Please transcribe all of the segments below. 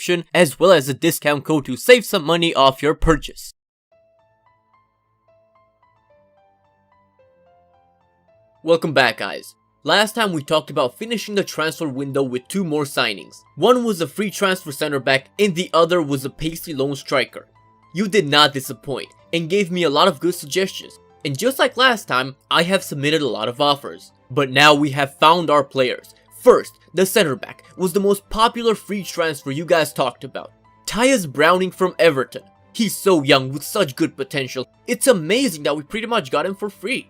description, as well as a discount code to save some money off your purchase. Welcome back, guys. Last time we talked about finishing the transfer window with 2 more signings. One was a free transfer center back and the other was a pacey loan striker. You did not disappoint and gave me a lot of good suggestions. And just like last time, I have submitted a lot of offers. But now we have found our players. First, the center back was the most popular free transfer you guys talked about. Tyus Browning from Everton. He's so young with such good potential. It's amazing that we pretty much got him for free.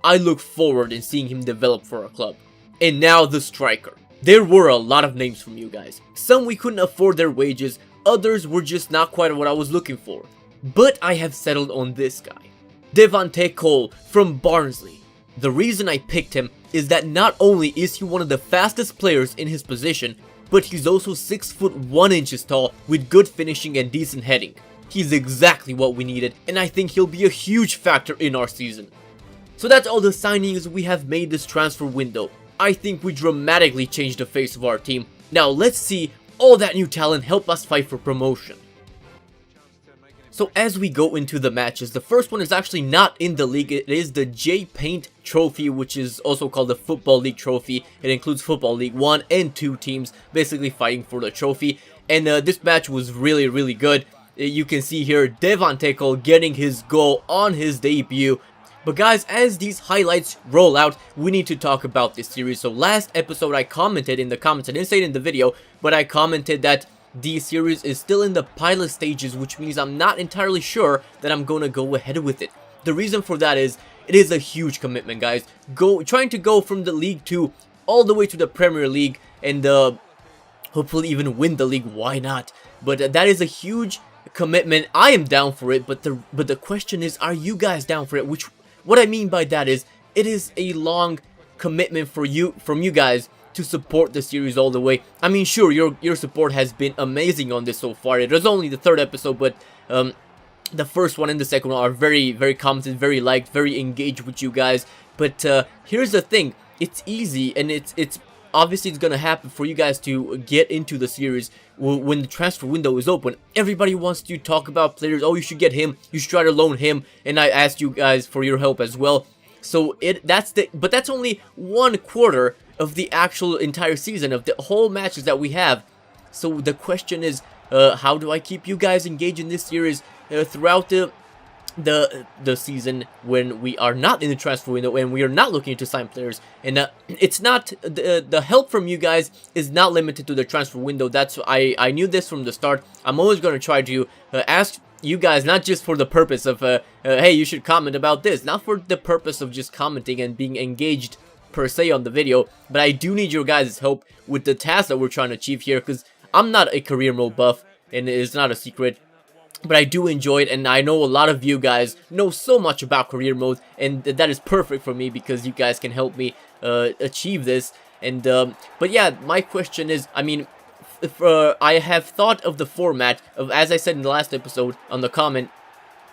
I look forward in seeing him develop for our club. And now the striker. There were a lot of names from you guys. Some we couldn't afford their wages, others were just not quite what I was looking for. But I have settled on this guy. Devante Cole from Barnsley. The reason I picked him is that not only is he one of the fastest players in his position, but he's also 6 foot 1 inches tall with good finishing and decent heading. He's exactly what we needed, and I think he'll be a huge factor in our season. So that's all the signings we have made this transfer window. I think we dramatically changed the face of our team. Now let's see all that new talent help us fight for promotion. So as we go into the matches, the first one is actually not in the league. It is the J Paint Trophy, which is also called the Football League Trophy. It includes Football League 1 and 2 teams basically fighting for the trophy. And this match was really good. You can see here Devante Cole getting his goal on his debut. But guys, as these highlights roll out, we need to talk about this series. So last episode I commented in the comments, I didn't say it in the video, but I commented that the series is still in the pilot stages, which means I'm not entirely sure that I'm going to go ahead with it. The reason for that is, it is a huge commitment, guys. Trying to go from the League 2 all the way to the Premier League and hopefully even win the league, why not? But that is a huge commitment. I am down for it, but the question is, are you guys down for it? What I mean by that is, it is a long commitment from you guys to support the series all the way. I mean, sure, your support has been amazing on this so far. It was only the 3rd episode, but the first one and the second one are very commented, very liked, very engaged with you guys. But here's the thing, it's easy, and it's obviously it's gonna happen for you guys to get into the series when the transfer window is open. Everybody wants to talk about players. Oh, you should get him, you should try to loan him, and I asked you guys for your help as well. So but that's only 1/4 of the actual entire season, of the whole matches that we have. So the question is, how do I keep you guys engaged in this series throughout the season when we are not in the transfer window and we are not looking to sign players? And it's not the help from you guys is not limited to the transfer window. That's I knew this from the start. I'm always going to try to ask you guys, not just for the purpose of hey, you should comment about this, not for the purpose of just commenting and being engaged per se on the video, but I do need your guys' help with the task that we're trying to achieve here, because I'm not a career mode buff, and it's not a secret. But I do enjoy it, and I know a lot of you guys know so much about career mode, and that is perfect for me because you guys can help me achieve this. And but yeah, my question is, I mean, if, I have thought of the format of, as I said in the last episode on the comment,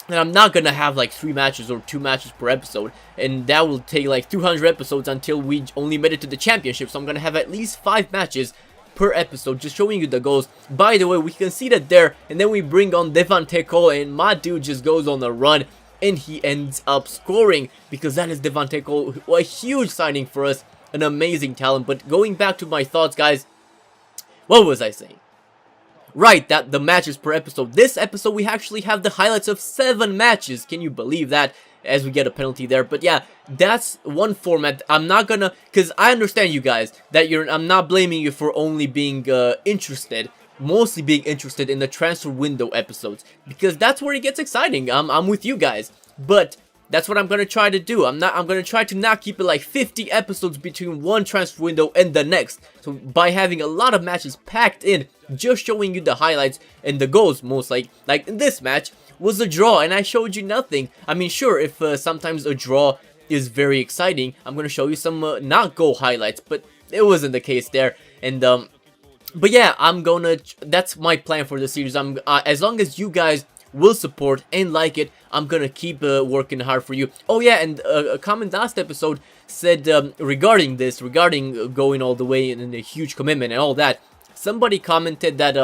and I'm not gonna have like 3 matches or 2 matches per episode, and that will take like 200 episodes until we only made it to the championship. So I'm gonna have at least 5 matches per episode, just showing you the goals. By the way, we can see that there, and then we bring on Devante Cole, and my dude just goes on a run, and he ends up scoring, because that is Devante Cole, a huge signing for us, an amazing talent. But going back to my thoughts, guys, what was I saying? Right, that the matches per episode. This episode, we actually have the highlights of 7 matches. Can you believe that? As we get a penalty there. But yeah, that's one format. I'm not gonna, because I understand you guys, that I'm not blaming you for only being interested, mostly being interested in the transfer window episodes, because that's where it gets exciting. I'm with you guys. But that's what I'm gonna try to do. I'm gonna try to not keep it like 50 episodes between one transfer window and the next. So by having a lot of matches packed in, just showing you the highlights and the goals, most like in this match was a draw, and I showed you nothing. I mean, sure, if sometimes a draw is very exciting, I'm gonna show you some not goal highlights, but it wasn't the case there. And but yeah, that's my plan for the series. As long as you guys will support and like it, I'm gonna keep working hard for you. Oh yeah, and a comment last episode said regarding going all the way and a huge commitment and all that, somebody commented that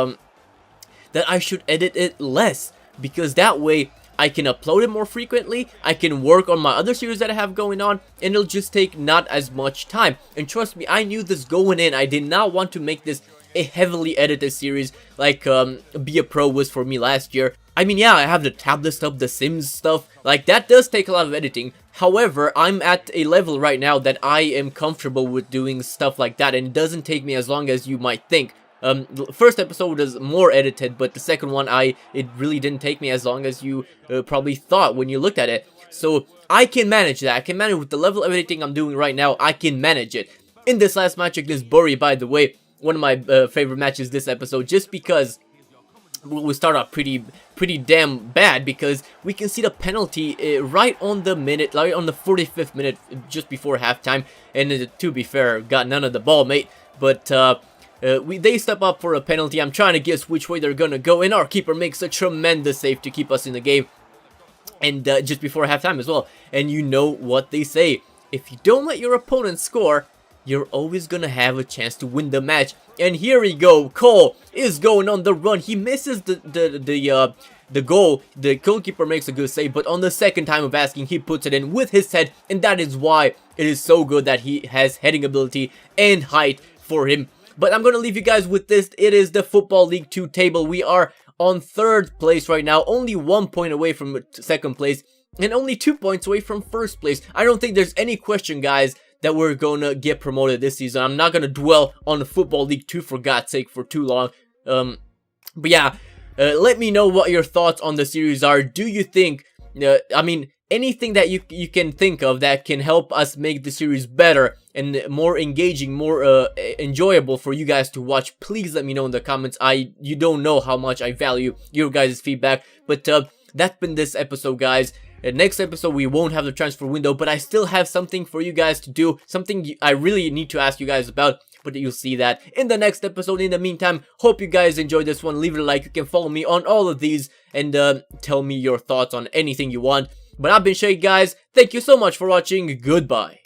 that I should edit it less, because that way I can upload it more frequently, I can work on my other series that I have going on, and it'll just take not as much time. And trust me, I knew this going in. I did not want to make this a heavily edited series like Be a Pro was for me last year. I mean, yeah, I have the tablet stuff, the Sims stuff, like that does take a lot of editing. However, I'm at a level right now that I am comfortable with doing stuff like that, and it doesn't take me as long as you might think. The first episode was more edited, but the second one, it really didn't take me as long as you probably thought when you looked at it. So I can manage that. I can manage with the level of editing I'm doing right now. I can manage it. In this last match against Bury, by the way, one of my favorite matches this episode, just because we start off pretty damn bad, because we can see the penalty right on the minute, right on the 45th minute, just before halftime. And to be fair, got none of the ball, mate. But they step up for a penalty. I'm trying to guess which way they're gonna go, and our keeper makes a tremendous save to keep us in the game. And just before halftime as well. And you know what they say: if you don't let your opponent score, you're always gonna have a chance to win the match. And here we go. Cole is going on the run. He misses the goal. The goalkeeper makes a good save, but on the second time of asking, he puts it in with his head, and that is why it is so good that he has heading ability and height for him. But I'm gonna leave you guys with this. It is the Football League 2 table. We are on 3rd place right now, only 1 point away from 2nd place, and only 2 points away from 1st place. I don't think there's any question, guys, that we're gonna get promoted this season. I'm not gonna dwell on the Football League 2 for God's sake for too long. But yeah, let me know what your thoughts on the series are. Do you think, I mean, anything that you can think of that can help us make the series better and more engaging, more enjoyable for you guys to watch, please let me know in the comments. You don't know how much I value your guys' feedback. But that's been this episode, guys. Next episode, we won't have the transfer window, but I still have something for you guys to do, something I really need to ask you guys about, but you'll see that in the next episode. In the meantime, hope you guys enjoyed this one. Leave it a like. You can follow me on all of these, and tell me your thoughts on anything you want. But I've been Shay, guys. Thank you so much for watching. Goodbye.